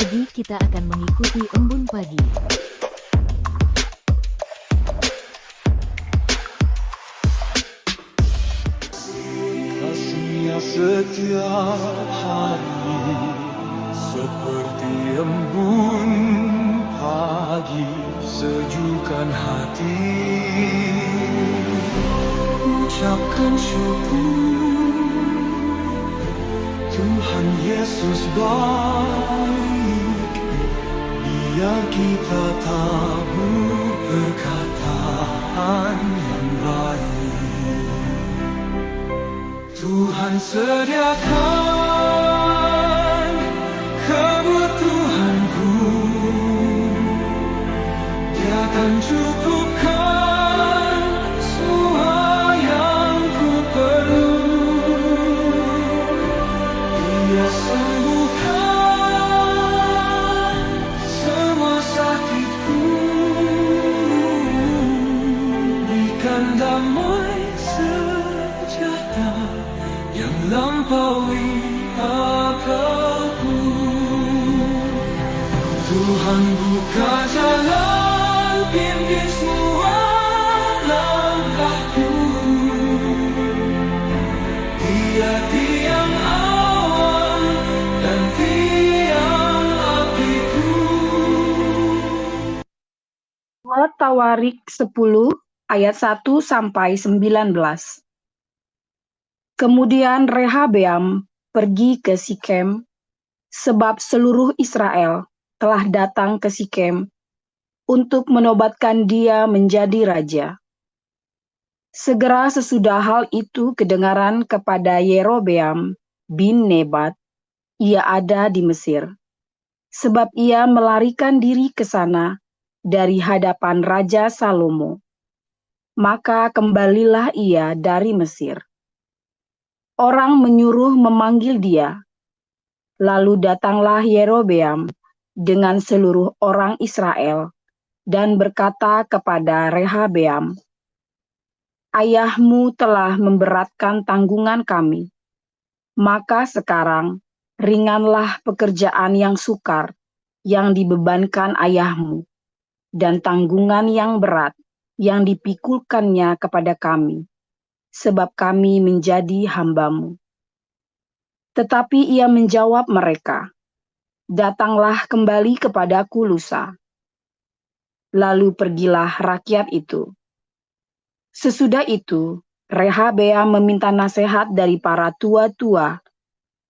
Jadi kita akan mengikuti embun pagi. Kasihnya setiap hari seperti embun pagi, sejukkan hati. Ucapkan syukur, Tuhan Yesus baik, biar kita tahu perkataan yang baik. Tuhan sediakan kebutuhanku, Dia akan cukupkan semua yang ku perlu. Dia sembuhkan semua sakitku, berikan damai sejahtera yang lampaui akalku. Tuhan buka jalan, pimpin semua langkahku. Dia tiang awan dan tiang apiku. 2 Tawarik 10 ayat 1 sampai 19. Kemudian Rehabeam pergi ke Sikem, sebab seluruh Israel telah datang ke Sikem untuk menobatkan dia menjadi raja. Segera sesudah hal itu kedengaran kepada Yerobeam bin Nebat, ia ada di Mesir, sebab ia melarikan diri ke sana dari hadapan Raja Salomo. Maka kembalilah ia dari Mesir. Orang menyuruh memanggil dia. Lalu datanglah Yerobeam dengan seluruh orang Israel dan berkata kepada Rehabeam, "Ayahmu telah memberatkan tanggungan kami. Maka sekarang ringanlah pekerjaan yang sukar yang dibebankan ayahmu, dan tanggungan yang berat yang dipikulkannya kepada kami, sebab kami menjadi hamba-Mu." Tetapi ia menjawab mereka, "Datanglah kembali kepadaku lusa." Lalu pergilah rakyat itu. Sesudah itu, Rehabeam meminta nasihat dari para tua-tua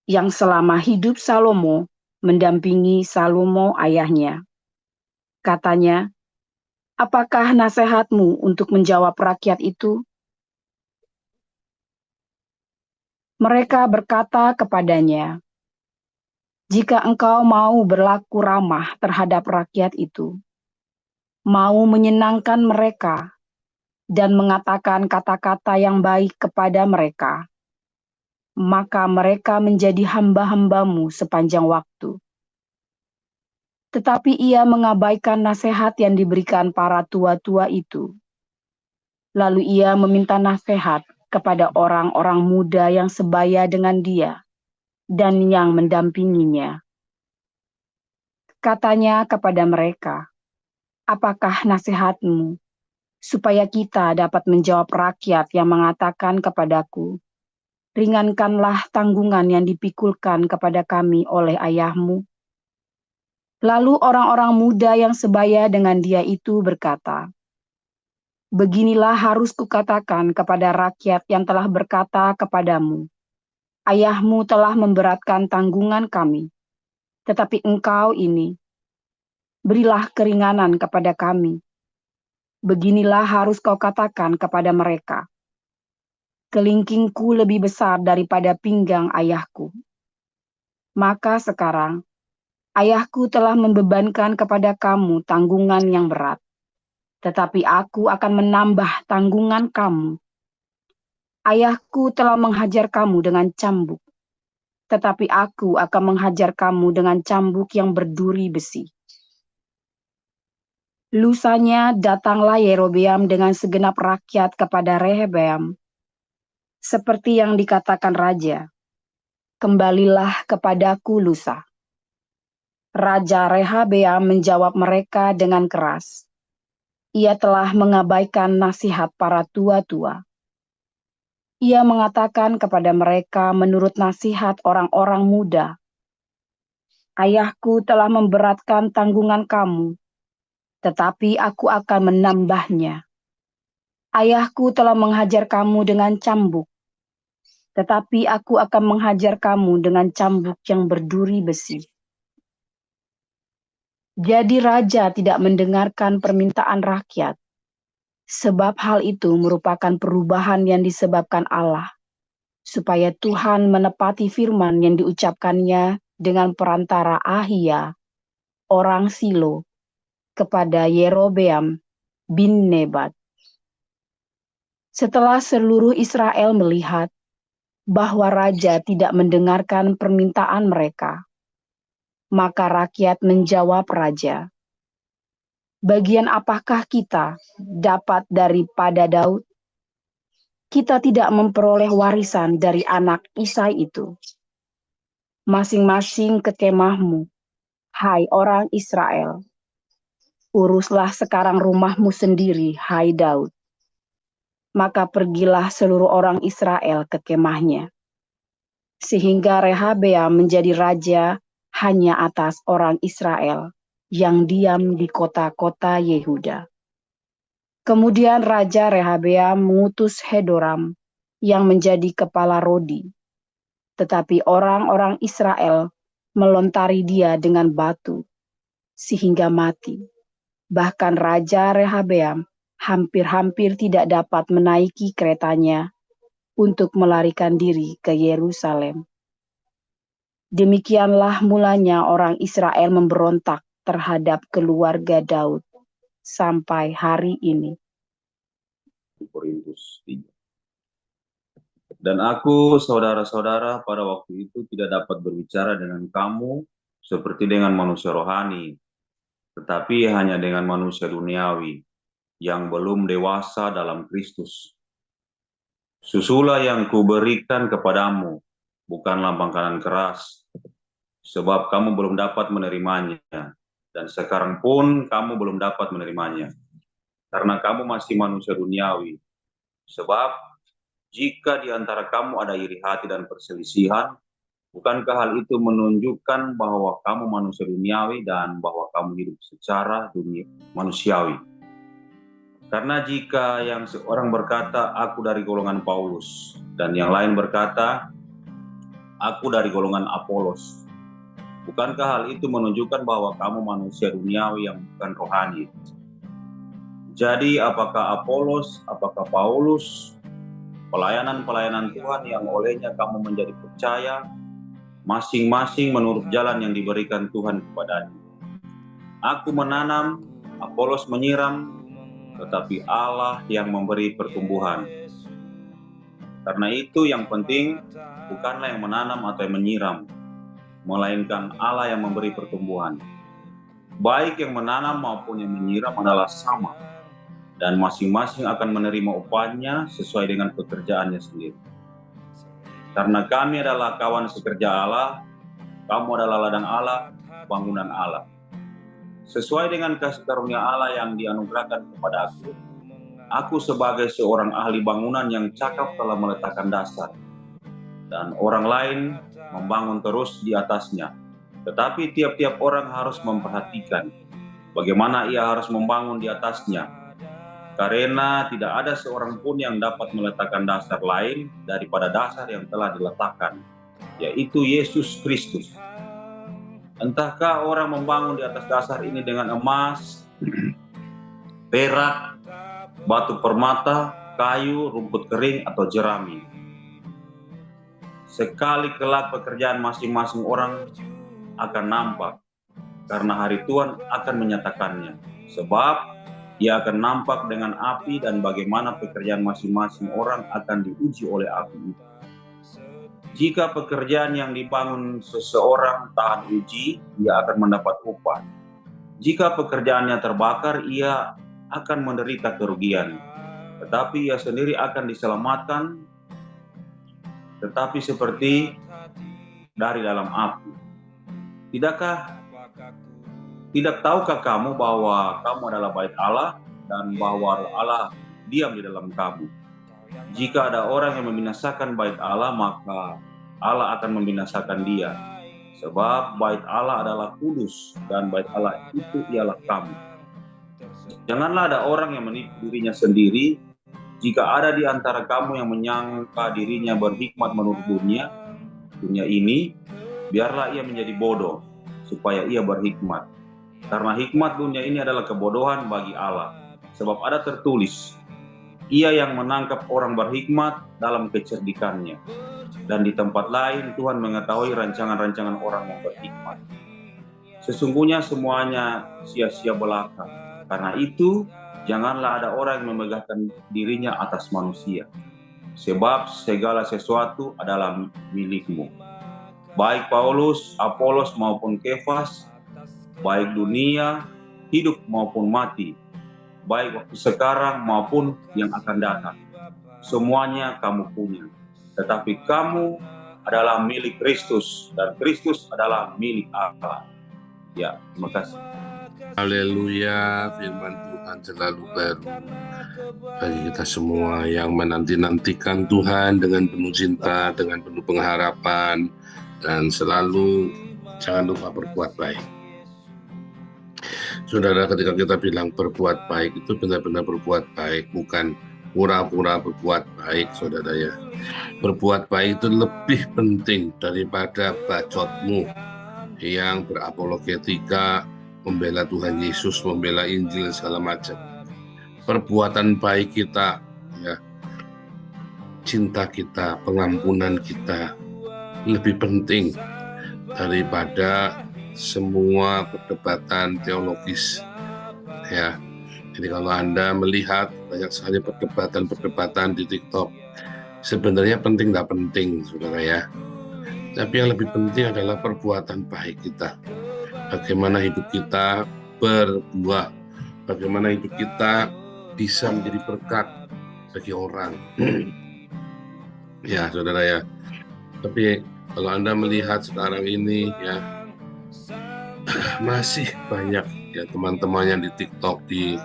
yang selama hidup Salomo mendampingi Salomo ayahnya. Katanya, "Apakah nasihatmu untuk menjawab rakyat itu?" Mereka berkata kepadanya, "Jika engkau mau berlaku ramah terhadap rakyat itu, mau menyenangkan mereka, dan mengatakan kata-kata yang baik kepada mereka, maka mereka menjadi hamba-hamba-Mu sepanjang waktu." Tetapi ia mengabaikan nasihat yang diberikan para tua-tua itu. Lalu ia meminta nasihat kepada orang-orang muda yang sebaya dengan dia dan yang mendampinginya. Katanya kepada mereka, "Apakah nasihatmu supaya kita dapat menjawab rakyat yang mengatakan kepadaku, 'Ringankanlah tanggungan yang dipikulkan kepada kami oleh ayahmu'?" Lalu orang-orang muda yang sebaya dengan dia itu berkata, "Beginilah harus kukatakan kepada rakyat yang telah berkata kepadamu, 'Ayahmu telah memberatkan tanggungan kami,' tetapi engkau ini, berilah keringanan kepada kami. Beginilah harus kau katakan kepada mereka, 'Kelingkingku lebih besar daripada pinggang ayahku.' Maka sekarang, ayahku telah membebankan kepada kamu tanggungan yang berat, tetapi aku akan menambah tanggungan kamu. Ayahku telah menghajar kamu dengan cambuk, tetapi aku akan menghajar kamu dengan cambuk yang berduri besi." Lusanya datanglah Yerobeam dengan segenap rakyat kepada Rehabeam, seperti yang dikatakan raja, "Kembalilah kepadaku lusa." Raja Rehabeam menjawab mereka dengan keras. Ia telah mengabaikan nasihat para tua-tua. Ia mengatakan kepada mereka menurut nasihat orang-orang muda, "Ayahku telah memberatkan tanggungan kamu, tetapi aku akan menambahnya. Ayahku telah menghajar kamu dengan cambuk, tetapi aku akan menghajar kamu dengan cambuk yang berduri besi." Jadi raja tidak mendengarkan permintaan rakyat, sebab hal itu merupakan perubahan yang disebabkan Allah, supaya Tuhan menepati firman yang diucapkannya dengan perantara Ahia, orang Silo, kepada Yerobeam bin Nebat. Setelah seluruh Israel melihat bahwa raja tidak mendengarkan permintaan mereka, maka rakyat menjawab raja, "Bagian apakah kita dapat daripada Daud? Kita tidak memperoleh warisan dari anak Isai itu. Masing-masing ke kemahmu, hai orang Israel. Uruslah sekarang rumahmu sendiri, hai Daud." Maka pergilah seluruh orang Israel ke kemahnya, sehingga Rehabeam menjadi raja hanya atas orang Israel yang diam di kota-kota Yehuda. Kemudian Raja Rehabeam mengutus Hedoram yang menjadi kepala Rodi, tetapi orang-orang Israel melontari dia dengan batu, sehingga mati. Bahkan Raja Rehabeam hampir-hampir tidak dapat menaiki keretanya untuk melarikan diri ke Yerusalem. Demikianlah mulanya orang Israel memberontak terhadap keluarga Daud sampai hari ini. Korintus 3. Dan aku, saudara-saudara, pada waktu itu tidak dapat berbicara dengan kamu seperti dengan manusia rohani, tetapi hanya dengan manusia duniawi yang belum dewasa dalam Kristus. Susulah yang kuberikan kepadamu, bukanlah makanan keras, sebab kamu belum dapat menerimanya, dan sekarang pun kamu belum dapat menerimanya, karena kamu masih manusia duniawi. Sebab jika di antara kamu ada iri hati dan perselisihan, bukankah hal itu menunjukkan bahwa kamu manusia duniawi dan bahwa kamu hidup secara manusiawi? Karena jika yang seorang berkata, "Aku dari golongan Paulus," dan yang lain berkata, "Aku dari golongan Apolos," bukankah hal itu menunjukkan bahwa kamu manusia duniawi yang bukan rohani? Jadi apakah Apolos, apakah Paulus, pelayanan-pelayanan Tuhan yang olehnya kamu menjadi percaya, masing-masing menurut jalan yang diberikan Tuhan kepadanya. Aku menanam, Apolos menyiram, tetapi Allah yang memberi pertumbuhan. Karena itu yang penting bukanlah yang menanam atau yang menyiram, melainkan Allah yang memberi pertumbuhan. Baik yang menanam maupun yang menyiram adalah sama, dan masing-masing akan menerima upahnya sesuai dengan pekerjaannya sendiri. Karena kami adalah kawan sekerja Allah, kamu adalah ladang Allah, bangunan Allah. Sesuai dengan kasih karunia Allah yang dianugerahkan kepada aku sebagai seorang ahli bangunan yang cakap telah meletakkan dasar, dan orang lain membangun terus di atasnya. Tetapi tiap-tiap orang harus memperhatikan bagaimana ia harus membangun di atasnya, karena tidak ada seorang pun yang dapat meletakkan dasar lain daripada dasar yang telah diletakkan, yaitu Yesus Kristus. Entahkah orang membangun di atas dasar ini dengan emas, perak, batu permata, kayu, rumput kering, atau jerami. Sekali kelak pekerjaan masing-masing orang akan nampak, karena hari Tuhan akan menyatakannya. Sebab ia akan nampak dengan api, dan bagaimana pekerjaan masing-masing orang akan diuji oleh api itu. Jika pekerjaan yang dibangun seseorang tahan uji, ia akan mendapat upah. Jika pekerjaannya terbakar, ia akan menderita kerugian. Tetapi ia sendiri akan diselamatkan, tetapi seperti dari dalam api. Tidakkah Tidak tahukah kamu bahwa kamu adalah bait Allah dan bahwa Roh Allah diam di dalam kamu? Jika ada orang yang membinasakan bait Allah, maka Allah akan membinasakan dia. Sebab bait Allah adalah kudus dan bait Allah itu ialah kamu. Janganlah ada orang yang menipu dirinya sendiri. Jika ada di antara kamu yang menyangka dirinya berhikmat menurut dunia ini, biarlah ia menjadi bodoh, supaya ia berhikmat. Karena hikmat dunia ini adalah kebodohan bagi Allah. Sebab ada tertulis, ia yang menangkap orang berhikmat dalam kecerdikannya. Dan di tempat lain Tuhan mengetahui rancangan-rancangan orang yang berhikmat. Sesungguhnya semuanya sia-sia belaka. Karena itu, janganlah ada orang yang memegahkan dirinya atas manusia. Sebab segala sesuatu adalah milikmu. Baik Paulus, Apolos maupun Kefas, baik dunia, hidup maupun mati, baik waktu sekarang maupun yang akan datang. Semuanya kamu punya. Tetapi kamu adalah milik Kristus dan Kristus adalah milik Allah. Ya, terima kasih. Haleluya, firman Tuhan selalu baru bagi kita semua yang menanti-nantikan Tuhan dengan penuh cinta, dengan penuh pengharapan, dan selalu jangan lupa berbuat baik. Saudara, ketika kita bilang berbuat baik, itu benar-benar berbuat baik, bukan pura-pura berbuat baik, saudara ya. Berbuat baik itu lebih penting daripada bacotmu yang berapologetika, membela Tuhan Yesus, membela Injil, segala macam. Perbuatan baik kita, ya, cinta kita, pengampunan kita, lebih penting daripada semua perdebatan teologis, ya. Jadi kalau Anda melihat banyak sekali perdebatan di TikTok, sebenarnya penting nggak penting, saudara ya. Tapi yang lebih penting adalah perbuatan baik kita. Bagaimana hidup kita berbuah, bagaimana hidup kita bisa menjadi berkat bagi orang. Ya, saudara ya. Tapi kalau Anda melihat sekarang ini, ya, masih banyak ya teman-teman yang di TikTok, di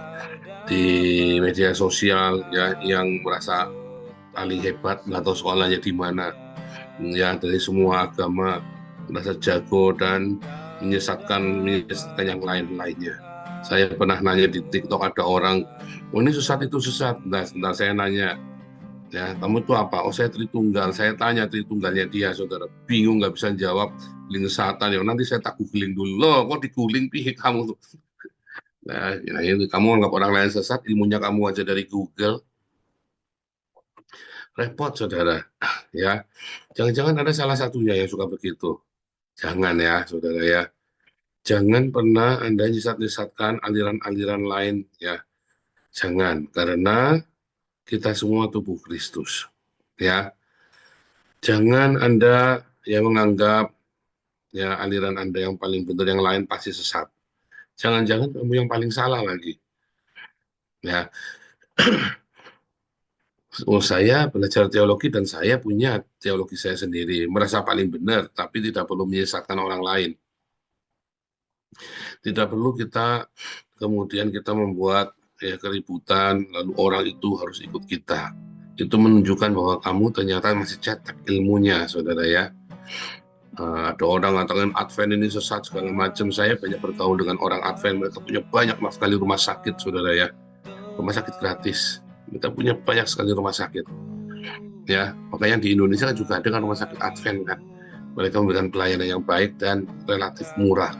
media sosial, ya, yang merasa paling hebat, nggak tahu sekolahnya di mana, ya, dari semua agama, merasa jago dan menyesatkan yang lain-lainnya. Saya pernah nanya di TikTok, ada orang, oh ini sesat itu sesat. Nah, sebentar saya nanya, ya, kamu itu apa? Oh, saya Tritunggal. Saya tanya Tritunggalnya dia, saudara. Bingung, nggak bisa jawab. Link sesatan, ya nanti saya tak googling dulu. Loh, kok di googling pihak kamu tuh? Nah, ini kamu anggap orang lain sesat, ilmunya kamu aja dari Google. Repot, saudara. Ya, jangan-jangan ada salah satunya yang suka begitu. Jangan ya, saudara ya. Jangan pernah Anda nyesat-nyesatkan aliran-aliran lain, ya. Jangan, karena kita semua tubuh Kristus, ya. Jangan Anda yang menganggap ya aliran Anda yang paling benar, yang lain pasti sesat. Jangan-jangan kamu yang paling salah lagi, ya. Oh, saya belajar teologi dan saya punya teologi saya sendiri, merasa paling benar, tapi tidak perlu menyesatkan orang lain. Tidak perlu kita kemudian kita membuat ya keributan, lalu orang itu harus ikut kita. Itu menunjukkan bahwa kamu ternyata masih cetak ilmunya, saudara ya. Ada orang mengatakan Advent ini sesat segala macam. Saya banyak bergaul dengan orang Advent, mereka punya banyak sekali rumah sakit, saudara ya. Rumah sakit gratis. Kita punya banyak sekali rumah sakit. Ya, makanya di Indonesia juga ada kan rumah sakit Advent kan. Mereka memberikan pelayanan yang baik dan relatif murah.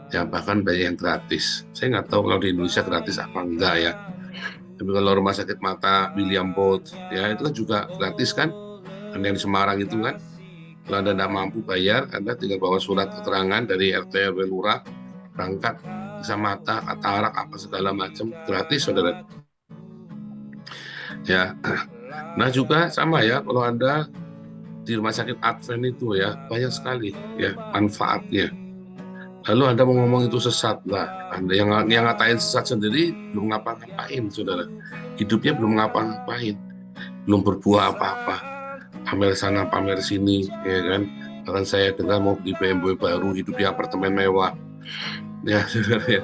Ya, bahkan banyak yang gratis. Saya nggak tahu kalau di Indonesia gratis apa enggak ya. Tapi kalau rumah sakit mata William Booth, ya itu kan juga gratis kan. Dan yang di Semarang itu kan, kalau Anda tidak mampu bayar, Anda tinggal bawa surat keterangan dari RT RW Lurah, berangkat, bisa mata, katarak, apa segala macam, gratis, saudara. Ya, nah juga sama ya, kalau Anda di rumah sakit Advent itu ya, banyak sekali ya manfaatnya. Lalu Anda mau ngomong itu sesat lah, Anda yang ngatain sesat sendiri belum ngapa-ngapain, saudara. Hidupnya belum ngapa-ngapain, belum berbuah apa-apa. Pamer sana, pamer sini, ya kan. Bahkan saya dengar mau beli BMW baru, hidup di apartemen mewah. Ya, saudara ya.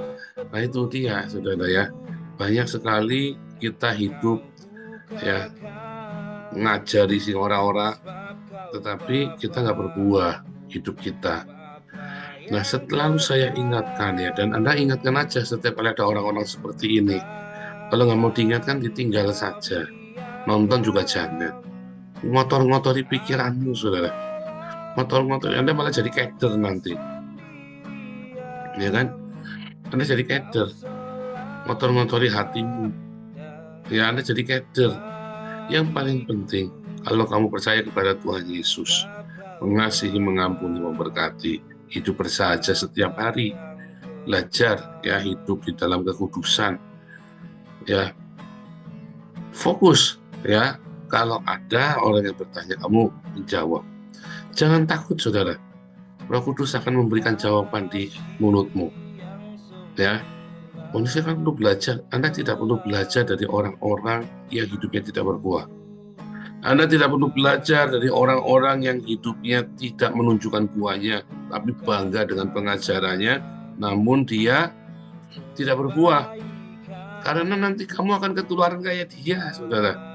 Nah itu dia, saudara ya. Banyak sekali kita hidup ya ngajari si orang-orang, tetapi kita nggak berbuah hidup kita. Nah, selalu saya ingatkan ya, dan Anda ingatkan aja setiap kali ada orang-orang seperti ini. Kalau nggak mau diingatkan, ditinggal saja. Nonton juga jangan. Ngotor-ngotori pikiranmu, saudara. Ngotor-ngotori, Anda malah jadi keder nanti. Ya kan? Anda jadi keder. Ngotor-ngotori hatimu. Ya, Anda jadi keder. Yang paling penting, kalau kamu percaya kepada Tuhan Yesus, mengasihi, mengampuni, memberkati, hidup bersahaja setiap hari, belajar ya hidup di dalam kekudusan, ya fokus ya. Kalau ada orang yang bertanya, kamu menjawab. Jangan takut, saudara. Roh Kudus akan memberikan jawaban di mulutmu. Ya, manusia kan perlu belajar. Anda tidak perlu belajar dari orang-orang yang hidupnya tidak berbuah. Anda tidak perlu belajar dari orang-orang yang hidupnya tidak menunjukkan buahnya, tapi bangga dengan pengajarannya, namun dia tidak berbuah. Karena nanti kamu akan ketularan kayak dia, saudara.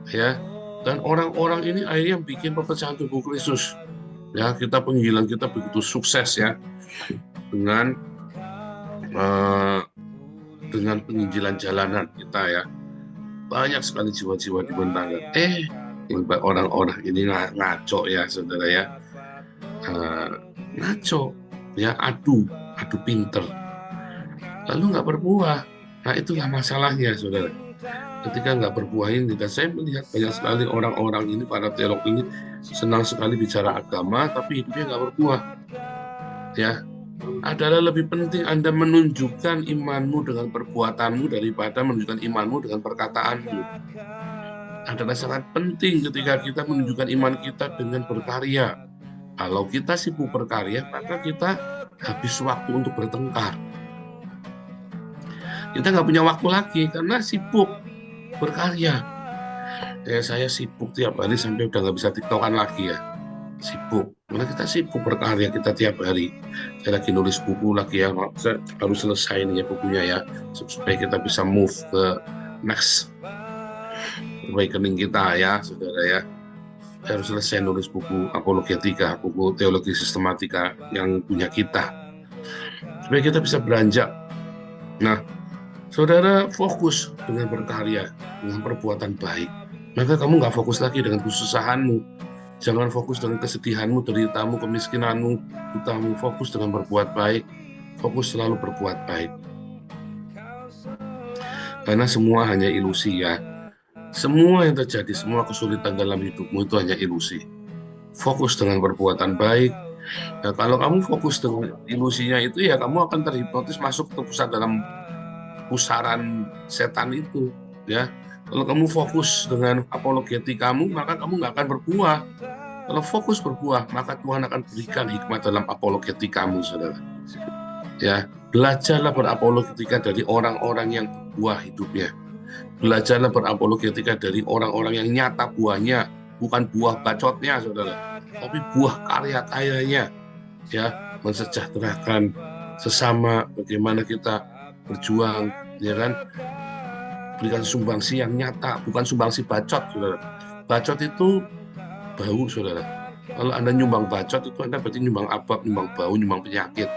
Ya, dan orang-orang ini akhirnya bikin perpecahan tubuh Kristus. Ya, kita penggilan kita begitu sukses ya dengan penginjilan jalanan kita ya. Banyak sekali jiwa-jiwa dibentangkan. Orang-orang ini ngaco ya, saudara ya. Ngaco ya, adu pinter. Lalu nggak berbuah. Nah, itulah masalahnya, saudara. Ketika nggak berbuah ini, dan saya melihat banyak sekali orang-orang ini, para teolog ini senang sekali bicara agama, tapi hidupnya nggak berbuah. Ya, adalah lebih penting Anda menunjukkan imanmu dengan perbuatanmu daripada menunjukkan imanmu dengan perkataanmu. Adalah sangat penting ketika kita menunjukkan iman kita dengan berkarya. Kalau kita sibuk berkarya, maka kita habis waktu untuk bertengkar. Kita nggak punya waktu lagi karena sibuk berkarya. Ya, saya sibuk tiap hari sampai udah nggak bisa tiktokan lagi ya. Sibuk, karena kita sibuk berkarya kita tiap hari. Saya lagi nulis buku lagi ya, saya harus selesai nih ya bukunya ya, supaya kita bisa move ke next awakening kita ya, saudara ya. Saya harus selesai nulis buku apologetika, buku teologi sistematika yang punya kita, supaya kita bisa beranjak. Nah, saudara fokus dengan berkarya, dengan perbuatan baik, maka kamu nggak fokus lagi dengan kesusahanmu. Jangan fokus dengan kesedihanmu, deritamu, kemiskinanmu, hutangmu. Fokus dengan berbuat baik. Fokus selalu berbuat baik. Karena semua hanya ilusi ya. Semua yang terjadi, semua kesulitan dalam hidupmu itu hanya ilusi. Fokus dengan perbuatan baik. Nah, kalau kamu fokus dengan ilusinya itu ya kamu akan terhipnotis masuk ke dalam pusaran setan itu ya. Kalau kamu fokus dengan apologetikamu, maka kamu nggak akan berbuah. Kalau fokus berbuah, maka Tuhan akan berikan hikmat dalam apologetikamu, saudara. Ya, belajarlah berapologetika dari orang-orang yang berbuah hidupnya. Belajarlah berapologetika dari orang-orang yang nyata buahnya, bukan buah bacotnya, saudara, tapi buah karya-karyanya. Ya, mensejahterakan sesama, bagaimana kita berjuang, ya kan? Berikan sumbangsi yang nyata, bukan sumbangsi bacot, saudara. Bacot itu bau, saudara. Kalau Anda nyumbang bacot itu Anda berarti nyumbang abab, nyumbang bau, nyumbang penyakit,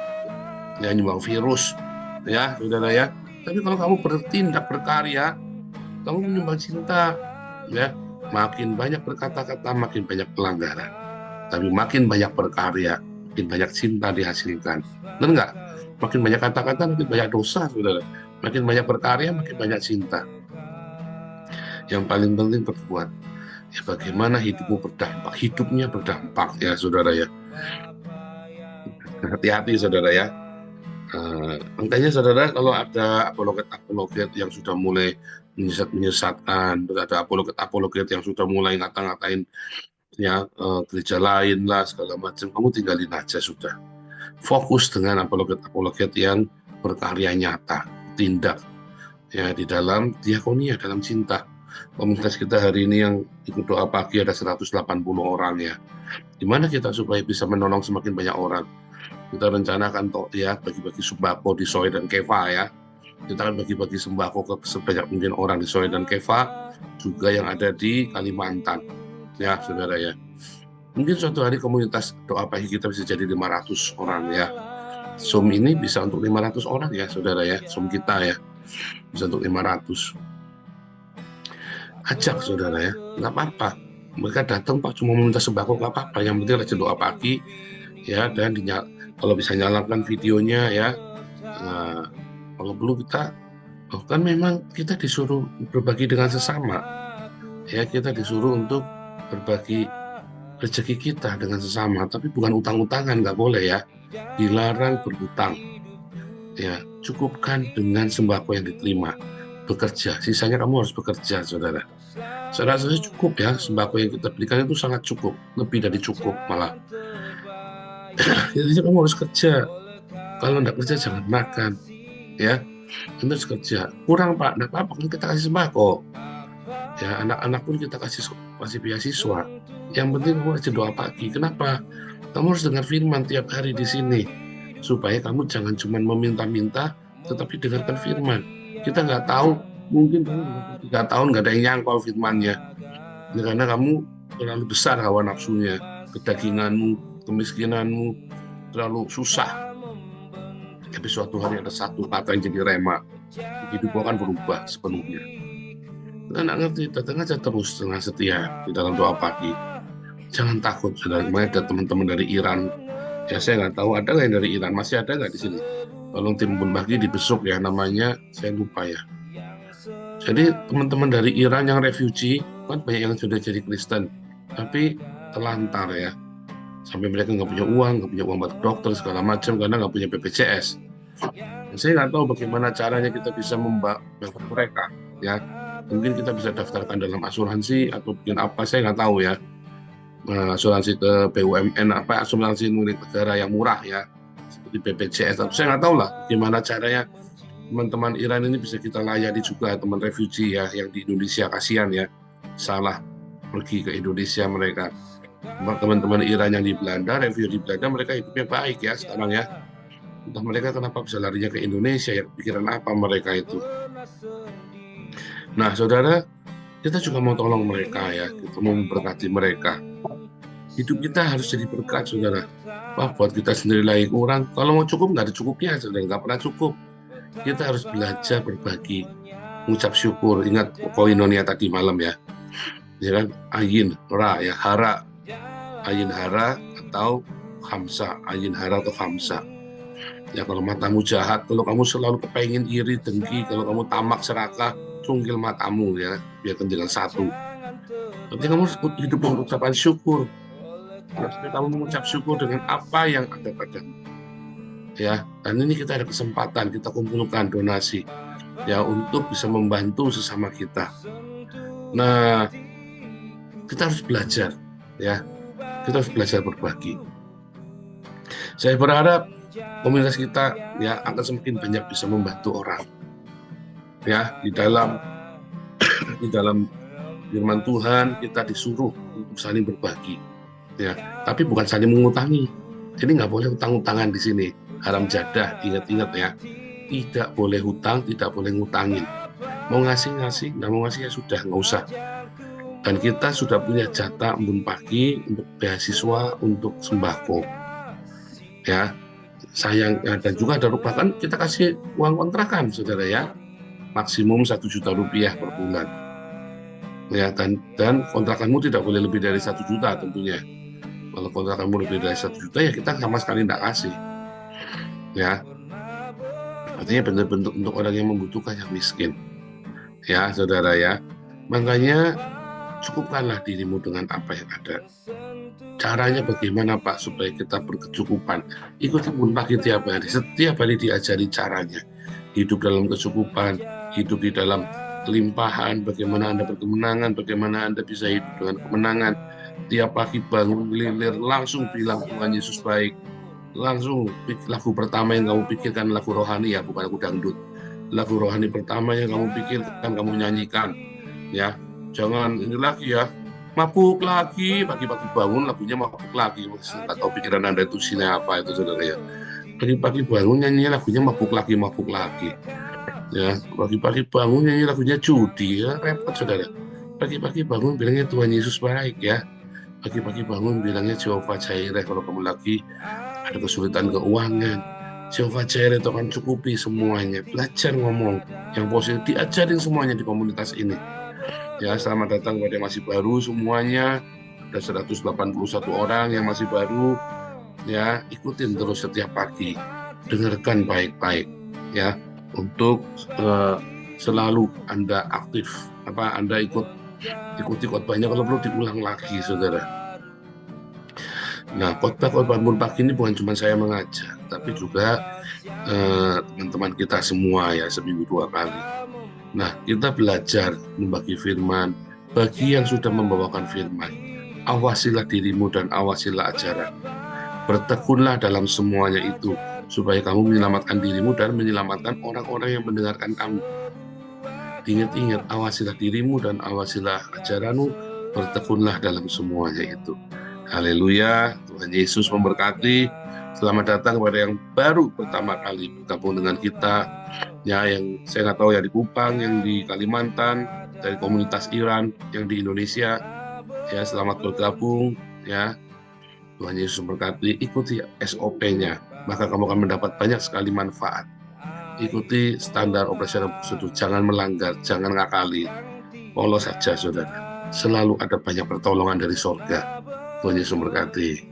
ya, nyumbang virus, ya, saudara ya. Tapi kalau kamu bertindak berkarya, kamu menyumbang cinta, ya. Makin banyak berkata-kata, makin banyak pelanggaran. Tapi makin banyak berkarya, makin banyak cinta dihasilkan. Benar nggak? Makin banyak kata-kata, makin banyak dosa, saudara. Makin banyak berkarya, makin banyak cinta. Yang paling penting berbuat. Ya, bagaimana hidupmu berdampak? Hidupnya berdampak ya, saudara ya. Hati-hati, saudara ya. Makanya, saudara, kalau ada apologet-apologet yang sudah mulai menyesatkan, ada apologet-apologet yang sudah mulai ngata-ngatain ya gereja lain lah segala macam, kamu tinggalin aja sudah. Fokus dengan apologet-apologet yang berkarya nyata, tindak ya di dalam diakonia, dalam cinta. Komunitas kita hari ini yang ikut doa pagi ada 180 orang ya. Gimana kita supaya bisa menolong semakin banyak orang? Kita rencanakan ya bagi-bagi sembako di Soe dan Keva ya. Kita akan bagi-bagi sembako ke sebanyak mungkin orang di Soe dan Keva, juga yang ada di Kalimantan. Ya, saudara ya. Mungkin suatu hari komunitas doa pagi kita bisa jadi 500 orang ya. Zoom ini bisa untuk 500 orang ya, saudara ya. Zoom kita ya, bisa untuk 500. Ajak saudara ya, nggak apa-apa. Mereka datang Pak cuma meminta sembako, nggak apa-apa. Yang penting rajin doa pagi ya, dan kalau bisa nyalakan videonya ya. Nah, kalau perlu kita, kan memang kita disuruh berbagi dengan sesama ya, kita disuruh untuk berbagi rezeki kita dengan sesama, tapi bukan utang-utangan, nggak boleh ya, dilarang berhutang ya. Cukupkan dengan sembako yang diterima, bekerja, sisanya kamu harus bekerja saudara. Saya rasa cukup ya, sembako yang kita berikan itu sangat cukup, lebih dari cukup malah. Jadi kamu harus kerja, kalau nggak kerja jangan makan ya. Kita harus kerja, kurang Pak, nggak apa-apa, kan kita kasih sembako ya, anak-anak pun kita kasih beasiswa. Yang penting kamu harus doa pagi. Kenapa? Kamu harus dengar firman tiap hari di sini, supaya kamu jangan cuma meminta-minta, tetapi dengarkan firman. Kita nggak tahu, mungkin kamu 3 tahun nggak ada yang nyangkau firmannya ya, karena kamu terlalu besar hawa nafsunya, kedaginganmu, kemiskinanmu terlalu susah. Tapi suatu hari ada satu kata yang jadi rema, hidupmu akan berubah sepenuhnya. Kita nggak ngerti, datang aja terus dengan setia di dalam doa pagi. Jangan takut, saudara. Ada teman-teman dari Iran, ya saya nggak tahu ada nggak yang dari Iran, masih ada nggak di sini? Tolong tim Umbun Pagi dibesuk ya, namanya saya lupa ya. Jadi teman-teman dari Iran yang refugee, kan banyak yang sudah jadi Kristen, tapi terlantar ya. Sampai mereka nggak punya uang buat dokter segala macam karena nggak punya BPJS. Saya nggak tahu bagaimana caranya kita bisa membantu mereka ya. Mungkin kita bisa daftarkan dalam asuransi atau bikin apa, saya nggak tahu ya. Asuransi ke BUMN, apa asuransi milik negara yang murah ya, seperti BPJS. Saya nggak tahu lah gimana caranya teman-teman Iran ini bisa kita layani juga, teman refugee ya yang di Indonesia, kasihan ya, salah pergi ke Indonesia mereka. Teman-teman Iran yang di Belanda, refugee di Belanda, mereka hidupnya baik ya sekarang ya. Entah mereka kenapa bisa larinya ke Indonesia, ya pikiran apa mereka itu. Nah saudara, kita juga mau tolong mereka ya, kita mau memberkati mereka. Hidup kita harus jadi berkat saudara. Wah, buat kita sendiri lagi kurang, kalau mau cukup nggak ada cukupnya saudara, nggak pernah cukup. Kita harus belajar berbagi, mengucap syukur. Ingat koinonia tadi malam ya, ya kan, ayin ra ya, hara, ayin hara atau khamsa, ayin hara atau khamsa. Ya kalau matamu jahat, kalau kamu selalu kepengen iri, dengki, kalau kamu tamak, serakah, cungkil matamu ya, biarkan tinggal satu. Tapi kamu hidup dengan ucapan syukur. Jadi kamu mengucap syukur dengan apa yang ada padamu. Ya, dan ini kita ada kesempatan, kita kumpulkan donasi ya untuk bisa membantu sesama kita. Nah, kita harus belajar ya. Kita harus belajar berbagi. Saya berharap komunitas kita ya akan semakin banyak bisa membantu orang. Ya, di dalam firman Tuhan kita disuruh untuk saling berbagi. Ya, tapi bukan saling mengutangi. Jadi nggak boleh utang-utangan di sini. Haram jadah, ingat-ingat ya. Tidak boleh hutang, tidak boleh ngutangin. Mau ngasih, nggak mau ngasih ya sudah, nggak usah. Dan kita sudah punya jatah Embun Pagi untuk beasiswa, untuk sembako. Ya, sayang, dan juga ada bahkan kita kasih uang kontrakan, saudara ya. Maksimum 1 juta rupiah per bulan. Ya, dan kontrakanmu tidak boleh lebih dari 1 juta tentunya. Kalau kontrakanmu lebih dari 1 juta ya kita sama sekali tidak kasih. Ya, artinya benar-benar untuk orang yang membutuhkan, yang miskin. Ya, saudara ya. Makanya cukupkanlah dirimu dengan apa yang ada. Caranya bagaimana Pak supaya kita berkecukupan? Ikuti Embun Pagi tiap hari. Setiap hari diajari caranya. Hidup dalam kecukupan, hidup di dalam kelimpahan, bagaimana Anda berkemenangan, bagaimana Anda bisa hidup dengan kemenangan. Tiap pagi bangun lilir langsung bilang Tuhan Yesus baik. Langsung lagu pertama yang kamu pikirkan lagu rohani ya, bukan lagu dangdut. Lagu rohani pertama yang kamu pikirkan, kamu nyanyikan ya. Jangan ini lagi ya, mabuk lagi, pagi-pagi bangun lagunya mabuk lagi. Nggak tahu pikiran Anda itu sini apa itu saudara ya. Pagi-pagi bangun nyanyi lagunya mabuk lagi, ya. Pagi-pagi bangun nyanyi lagunya judi, ya repot saudara. Pagi-pagi bangun bilangnya Tuhan Yesus baik, ya. Pagi-pagi bangun bilangnya Jehovah Jireh kalau kamu lagi ada kesulitan keuangan. Jehovah Jireh itu akan cukupi semuanya. Belajar ngomong yang positif, diajarin semuanya di komunitas ini. Ya, selamat datang kepada yang masih baru semuanya. Ada 181 orang yang masih baru. Ya, ikutin terus setiap pagi. Dengarkan baik-baik, ya, untuk selalu Anda aktif. Anda ikuti khotbahnya, kalau perlu diulang lagi, saudara. Nah, khotbah bangun pagi ini bukan cuma saya mengajar, tapi juga teman-teman kita semua, ya, seminggu 2 kali. Nah, kita belajar membagi firman. Bagi yang sudah membawakan firman, awasilah dirimu dan awasilah ajaran. Bertekunlah dalam semuanya itu, supaya kamu menyelamatkan dirimu dan menyelamatkan orang-orang yang mendengarkan kamu. Ingat-ingat, awasilah dirimu dan awasilah ajaranmu, bertekunlah dalam semuanya itu. Haleluya, Tuhan Yesus memberkati. Selamat datang kepada yang baru pertama kali bergabung dengan kita, ya, yang saya nggak tahu ya di Kupang, yang di Kalimantan, dari komunitas Iran, yang di Indonesia, ya, selamat bergabung, ya. Tuhan Yesus memberkati. Ikuti SOP-nya, maka kamu akan mendapat banyak sekali manfaat. Ikuti standar operasional prosedur, jangan melanggar, jangan ngakali. Polos saja, saudara. Selalu ada banyak pertolongan dari surga. Tuhan Yesus memberkati.